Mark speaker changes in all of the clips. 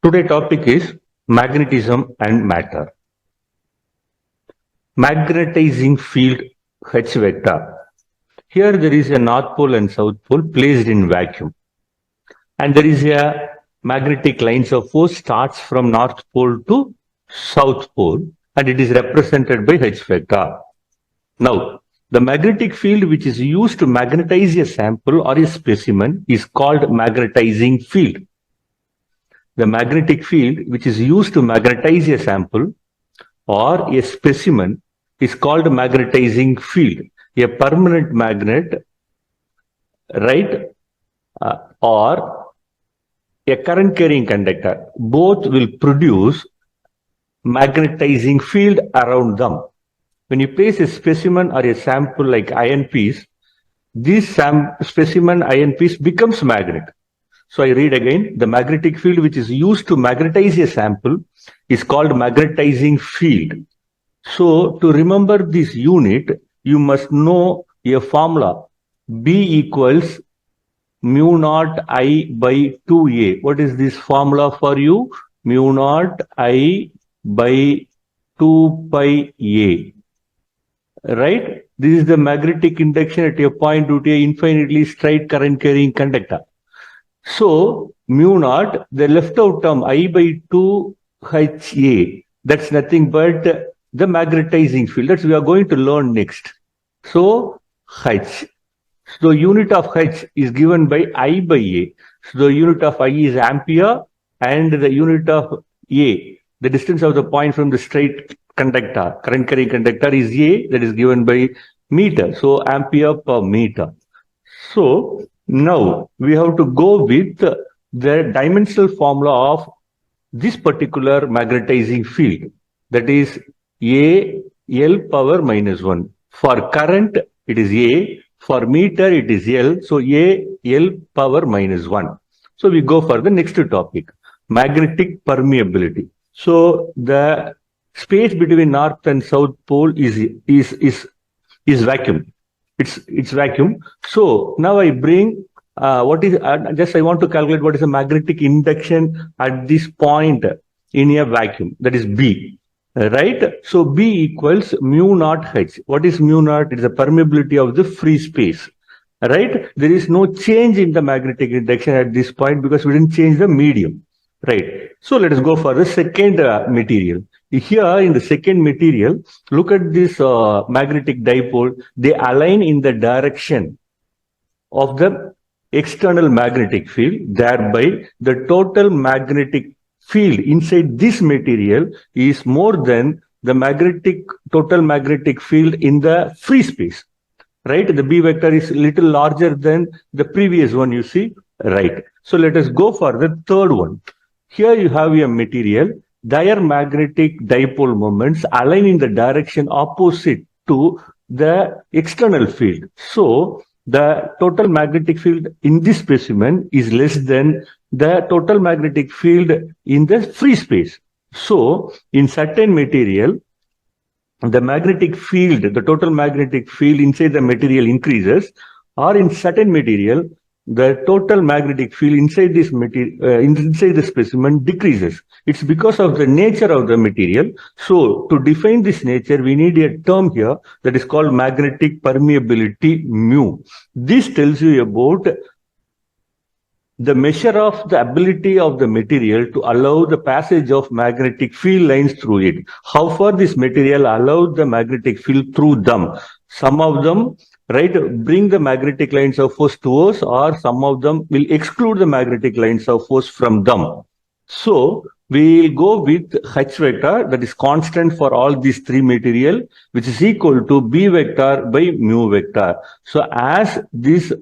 Speaker 1: Today topic is magnetism and matter. Magnetizing field H vector. Here there is a north pole and south pole placed in vacuum. And there is a magnetic lines of force starts from north pole to south pole and it is represented by H vector. Now, the magnetic field which is used to magnetize a sample or a specimen is called magnetizing field. The magnetic field which is used to magnetize a sample or a specimen is called magnetizing field. A permanent magnet, right, or a current carrying conductor, both will produce magnetizing field around them. When you place a specimen or a sample like iron piece, this specimen iron piece becomes magnet. So I read again, the magnetic field which is used to magnetize a sample is called magnetizing field. So to remember this unit, you must know a formula. B equals mu naught I by 2A. What is this formula for you? Mu naught I by 2 pi A. Right? This is the magnetic induction at a point due to a infinitely straight current carrying conductor. So, mu naught, the left out term, I by 2 HA, that's nothing but the magnetizing field. That's we are going to learn next. So, H. So, unit of H is given by I by A. So, the unit of I is ampere and the unit of A, the distance of the point from the straight conductor, current carrying conductor is A, that is given by meter. So, ampere per meter. So, now we have to go with the dimensional formula of this particular magnetizing field, that is A L power minus 1. For current it is A, for meter it is L, so A L power minus 1. So we go for the next topic, magnetic permeability. So the space between north and south pole is vacuum. It's vacuum. So now I bring what is just I want to calculate what is the magnetic induction at this point in a vacuum, that is B, right? So B equals mu naught H. What is mu naught? It is the permeability of the free space, right? There is no change in the magnetic induction at this point because we didn't change the medium, right? So let us go for the second material. Here in the second material, look at this magnetic dipole. They align in the direction of the external magnetic field. Thereby, the total magnetic field inside this material is more than the total magnetic field in the free space. Right? The B vector is little larger than the previous one, you see. Right. So let us go for the third one. Here you have a material. Their magnetic dipole moments align in the direction opposite to the external field. So, the total magnetic field in this specimen is less than the total magnetic field in the free space. So, in certain material, the magnetic field, the total magnetic field inside the material increases, or in certain material, the total magnetic field inside this material, inside the specimen decreases. It's because of the nature of the material. So, to define this nature, we need a term here that is called magnetic permeability mu. This tells you about the measure of the ability of the material to allow the passage of magnetic field lines through it. How far this material allows the magnetic field through them. Some of them, right, bring the magnetic lines of force to us, or some of them will exclude the magnetic lines of force from them. So, we will go with H vector, that is constant for all these three material, which is equal to B vector by mu vector. So, as this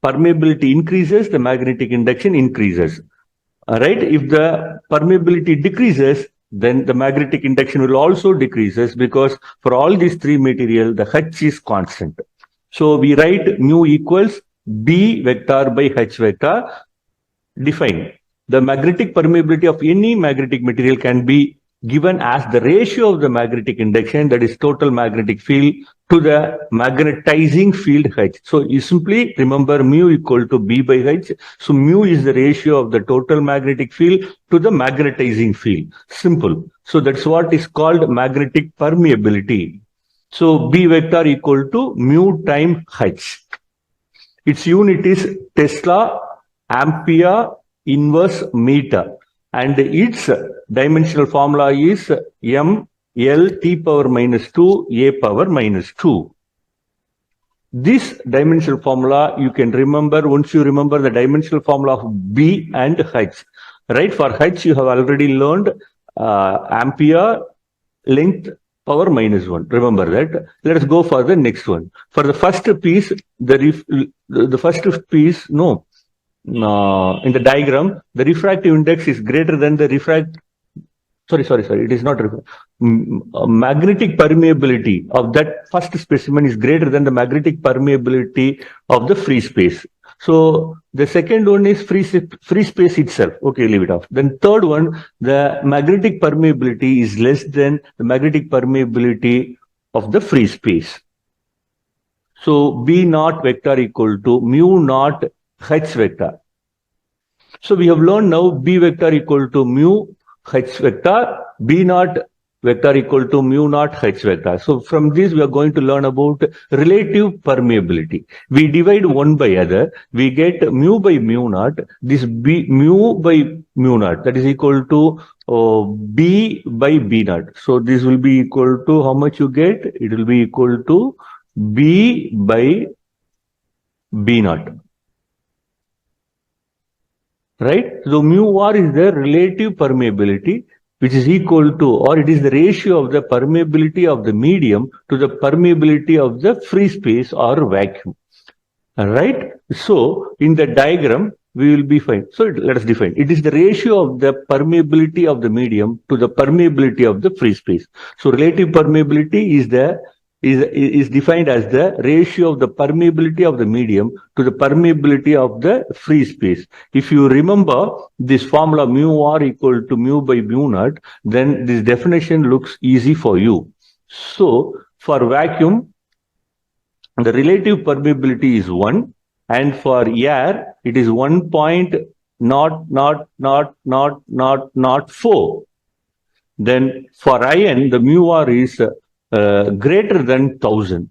Speaker 1: permeability increases, the magnetic induction increases. Right? If the permeability decreases, then the magnetic induction will also decreases, because for all these three material, the H is constant. So we write mu equals B vector by H vector. Define. The magnetic permeability of any magnetic material can be given as the ratio of the magnetic induction, that is total magnetic field, to the magnetizing field H. So you simply remember mu equal to B by H. So mu is the ratio of the total magnetic field to the magnetizing field. Simple. So that's what is called magnetic permeability. So B vector equal to mu time H. Its unit is Tesla, ampere, inverse meter. And its dimensional formula is m L T power minus 2 A power minus 2. This dimensional formula you can remember once you remember the dimensional formula of B and H. Right, for H you have already learned ampere, length, power minus 1. Remember that. Let us go for the next one. For the first piece, in the diagram, the refractive index is greater than the it is not magnetic permeability of that first specimen is greater than the magnetic permeability of the free space. So the second one is free space itself. Okay, leave it off. Then third one, the magnetic permeability is less than the magnetic permeability of the free space. So B naught vector equal to mu naught H vector. So we have learned now B vector equal to mu H vector, B naught vector equal to mu naught H vector. So from this we are going to learn about relative permeability. We divide one by other, we get mu by mu naught, this B mu by mu naught, that is equal to B by B naught. So this will be equal to how much you get? It will be equal to B by B naught. Right? So mu r is the relative permeability, which is equal to, or it is the ratio of the permeability of the medium to the permeability of the free space or vacuum. Right? So in the diagram, we will be fine. So let us define. It is the ratio of the permeability of the medium to the permeability of the free space. So relative permeability is defined as the ratio of the permeability of the medium to the permeability of the free space. If you remember this formula mu r equal to mu by mu naught, then this definition looks easy for you. So for vacuum, the relative permeability is 1, and for air, it is 1.00004. Then for iron, the mu r is greater than 1000,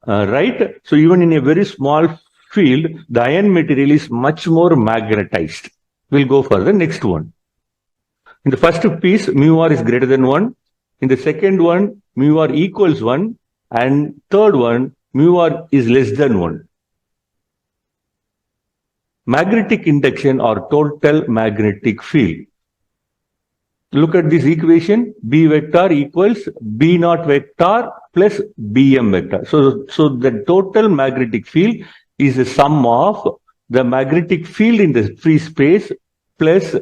Speaker 1: right? So even in a very small field, the iron material is much more magnetized. We'll go for the next one. In the first piece, mu r is greater than 1. In the second one, mu r equals 1. And third one, mu r is less than 1. Magnetic induction or total magnetic field. Look at this equation, B vector equals B naught vector plus BM vector. So the total magnetic field is the sum of the magnetic field in the free space plus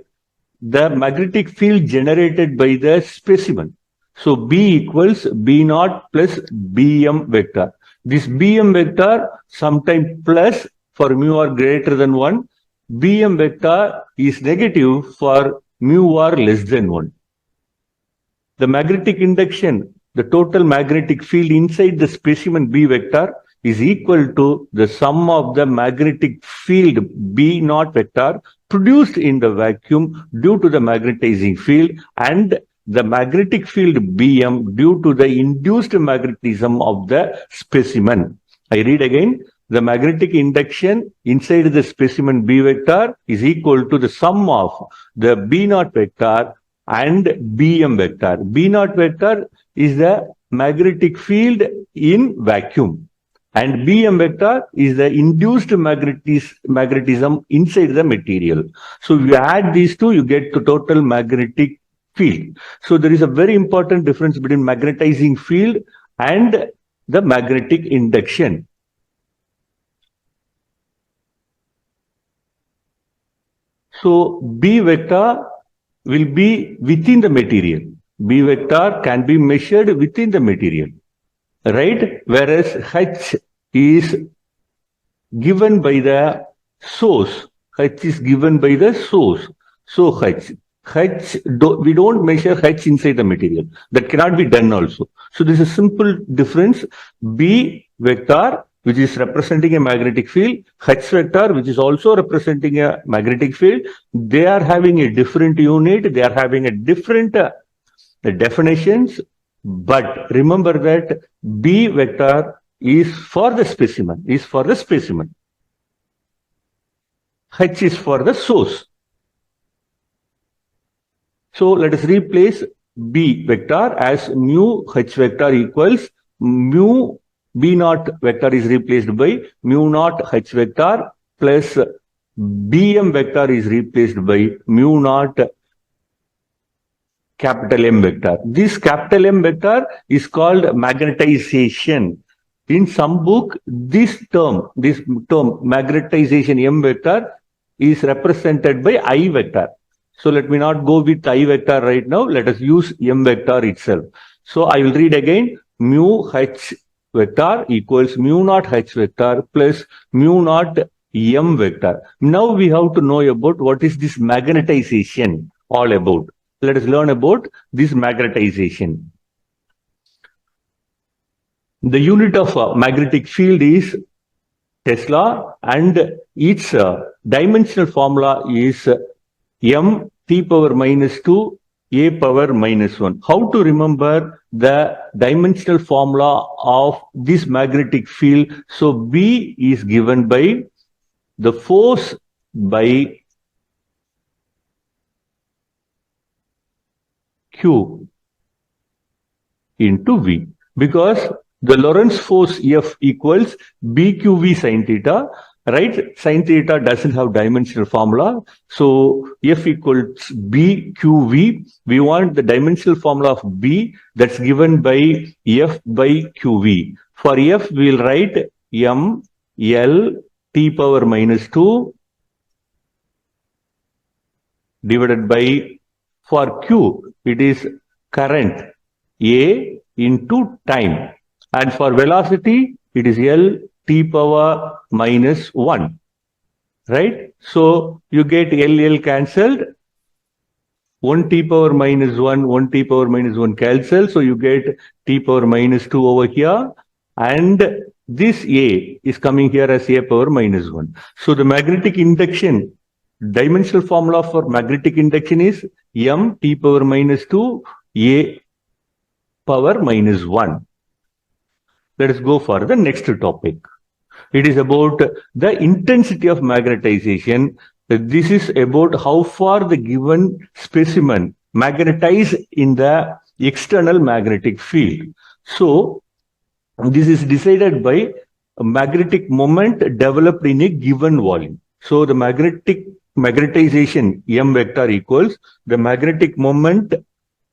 Speaker 1: the magnetic field generated by the specimen. So B equals B naught plus BM vector. This BM vector sometimes plus for mu r greater than 1. BM vector is negative for mu r less than 1. The magnetic induction, the total magnetic field inside the specimen B vector is equal to the sum of the magnetic field B naught vector produced in the vacuum due to the magnetizing field and the magnetic field Bm due to the induced magnetism of the specimen. I read again. The magnetic induction inside the specimen B vector is equal to the sum of the B naught vector and Bm vector. B naught vector is the magnetic field in vacuum and Bm vector is the induced magnetism inside the material. So if you add these two, you get the total magnetic field. So there is a very important difference between magnetizing field and the magnetic induction. So B vector will be within the material. B vector can be measured within the material, right? Whereas H is given by the source. H is given by the source. So H. we don't measure H inside the material. That cannot be done also. So this is a simple difference. B vector, which is representing a magnetic field, H vector, which is also representing a magnetic field, they are having a different unit, they are having a different definitions, but remember that B vector is for the specimen, H is for the source. So let us replace B vector as mu H vector equals mu B naught vector is replaced by mu naught H vector plus BM vector is replaced by mu naught capital M vector. This capital M vector is called magnetization. In some book, this term magnetization M vector is represented by I vector. So let me not go with I vector right now. Let us use M vector itself. So I will read again, mu H vector equals mu naught H vector plus mu naught M vector. Now we have to know about what is this magnetization all about. Let us learn about this magnetization. The unit of magnetic field is Tesla and its dimensional formula is m t power minus 2 a power minus 1. How to remember the dimensional formula of this magnetic field? So B is given by the force by Q into V, because the Lorentz force F equals BQV sin theta, right? Sin theta doesn't have dimensional formula. So F equals BQV. We want the dimensional formula of B, that's given by F by QV. For F, we will write M L T power minus 2 divided by, for Q, it is current A into time. And for velocity, it is L T power minus 1, right? So you get L cancelled, 1 T power minus 1, 1 T power minus 1 cancel. So you get T power minus 2 over here. And this A is coming here as A power minus 1. So the magnetic induction, dimensional formula for magnetic induction is M T power minus 2 A power minus 1. Let us go for the next topic. It is about the intensity of magnetization. This is about how far the given specimen magnetizes in the external magnetic field. So this is decided by a magnetic moment developed in a given volume. So the magnetization M vector equals the magnetic moment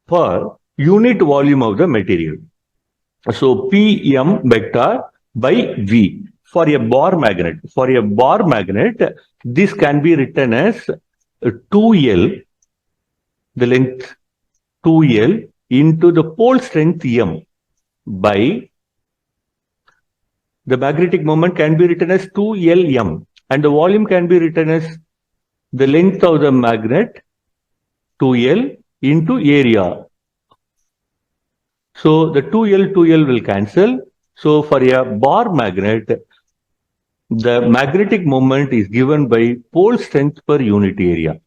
Speaker 1: per unit volume of the material. So Pm vector by V. For a bar magnet, this can be written as 2L, the length 2L into the pole strength M by the magnetic moment can be written as 2Lm, and the volume can be written as the length of the magnet 2L into area. So the 2L will cancel. So for a bar magnet, the magnetic moment is given by pole strength per unit area.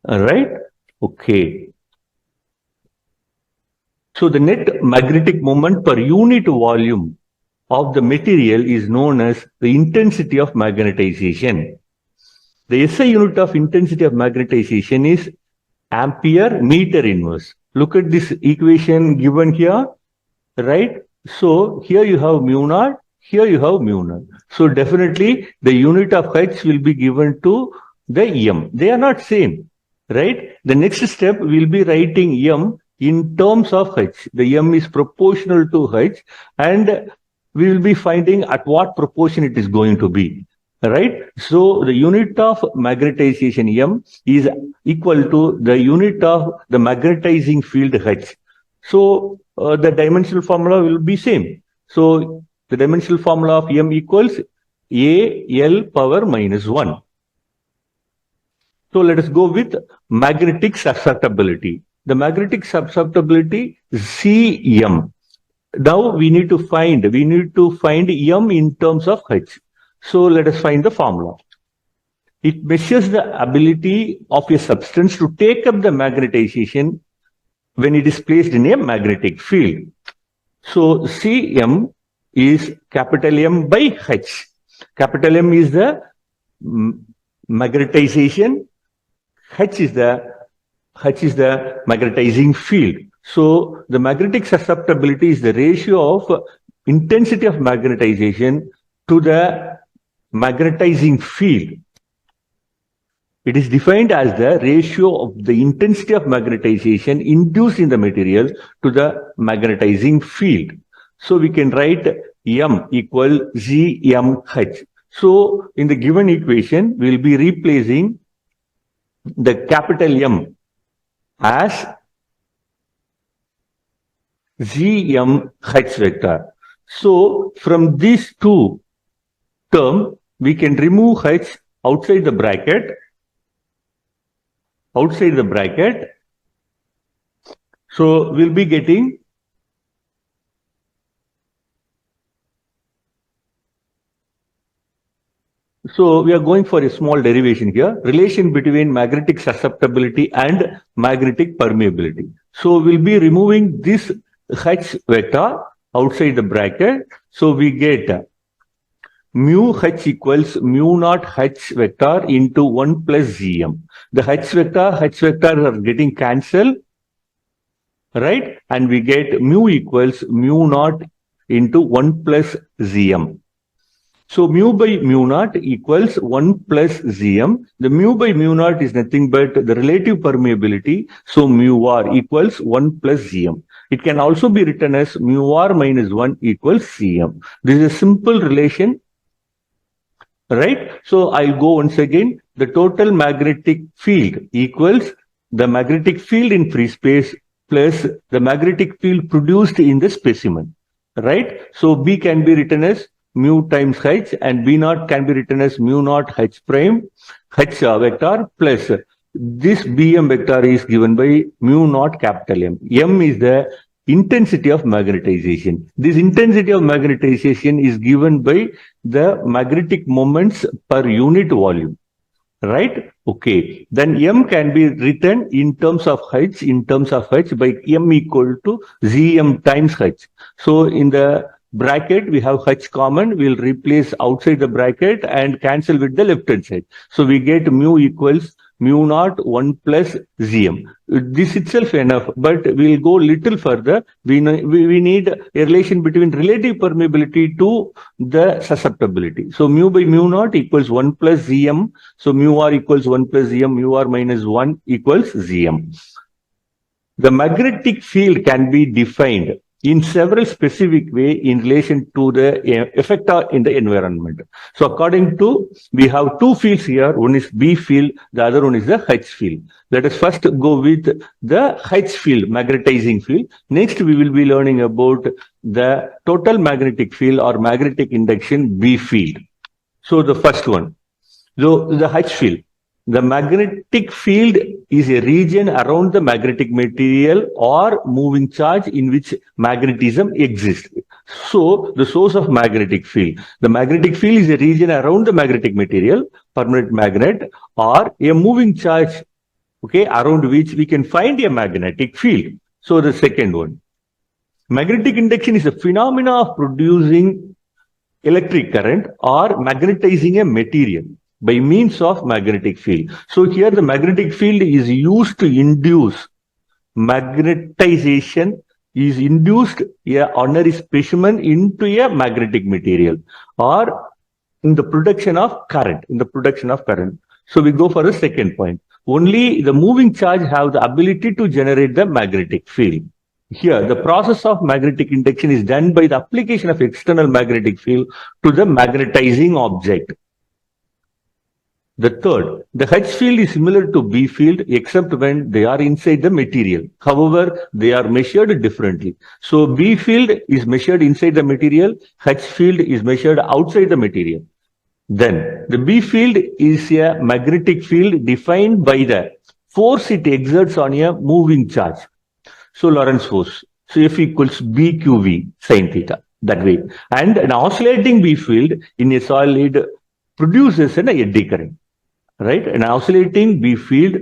Speaker 1: All right? Okay. So the net magnetic moment per unit volume of the material is known as the intensity of magnetization. The SI unit of intensity of magnetization is ampere meter inverse. Look at this equation given here, right? So here you have mu naught, here you have mu naught. So definitely the unit of H will be given to the M. They are not same, right? The next step will be writing M in terms of H. The M is proportional to H, and we will be finding at what proportion it is going to be, right? So the unit of magnetization M is equal to the unit of the magnetizing field H. So the dimensional formula will be same. So the dimensional formula of M equals A L power minus 1. So let us go with magnetic susceptibility. The magnetic susceptibility Cm. Now we need to find M in terms of H. So let us find the formula. It measures the ability of a substance to take up the magnetization when it is placed in a magnetic field. So Cm is capital M by H. Capital M is the magnetization. H is the magnetizing field. So the magnetic susceptibility is the ratio of intensity of magnetization to the magnetizing field. It is defined as the ratio of the intensity of magnetization induced in the material to the magnetizing field. So we can write M equal Gmh. So in the given equation, we will be replacing the capital M as Gmh vector. So from these two terms, we can remove H outside the bracket. So we'll be getting So we are going for a small derivation here, relation between magnetic susceptibility and magnetic permeability. So we'll be removing this H vector outside the bracket. So we get mu H equals mu naught H vector into 1 plus Gm. The H vector are getting cancelled, right? And we get mu equals mu naught into 1 plus Gm. So mu by mu naught equals 1 plus Gm. The mu by mu naught is nothing but the relative permeability. So mu r equals 1 plus Gm. It can also be written as mu r minus 1 equals Cm. This is a simple relation, right? So I'll go once again. The total magnetic field equals the magnetic field in free space plus the magnetic field produced in the specimen, right? So B can be written as mu times H and B naught can be written as mu naught H prime H vector plus this Bm vector is given by mu naught capital M. M is the intensity of magnetization. This intensity of magnetization is given by the magnetic moments per unit volume, right? Okay. Then M can be written in terms of H by M equal to Gm times H. So in the bracket, we have H common, we'll replace outside the bracket and cancel with the left hand side. So we get mu equals mu naught 1 plus Gm. This itself enough, but we'll go little further. We need a relation between relative permeability to the susceptibility. So mu by mu naught equals 1 plus Gm. So mu r equals 1 plus Gm, mu r minus 1 equals Gm. The magnetic field can be defined in several specific way in relation to the effect in the environment. So according to, we have two fields here. One is B field, the other one is the H field. Let us first go with the H field, magnetizing field. Next, we will be learning about the total magnetic field or magnetic induction B field. So the first one, so the H field. The magnetic field is a region around the magnetic material or moving charge in which magnetism exists. So, the source of magnetic field. The magnetic field is a region around the magnetic material, permanent magnet, or a moving charge, okay, around which we can find a magnetic field. So, the second one. Magnetic induction is a phenomena of producing electric current or magnetizing a material by means of magnetic field. So here the magnetic field is used to induce magnetization, is induced a ordinary specimen into a magnetic material or in the production of current, So we go for the second point. Only the moving charge have the ability to generate the magnetic field. Here, the process of magnetic induction is done by the application of external magnetic field to the magnetizing object. The third, the H field is similar to B field except when they are inside the material. However, they are measured differently. So B field is measured inside the material, H field is measured outside the material. Then the B field is a magnetic field defined by the force it exerts on a moving charge. So Lorentz force. So F equals BQV sin theta, that way. And an oscillating B field in a solid produces an eddy current, right? An oscillating B field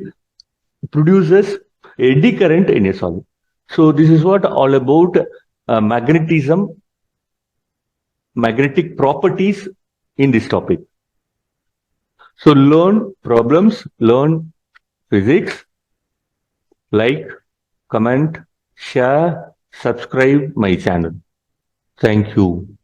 Speaker 1: produces eddy current in a solid. So this is what all about magnetism, magnetic properties in this topic. So learn problems, learn physics, like, comment, share, subscribe my channel. Thank you.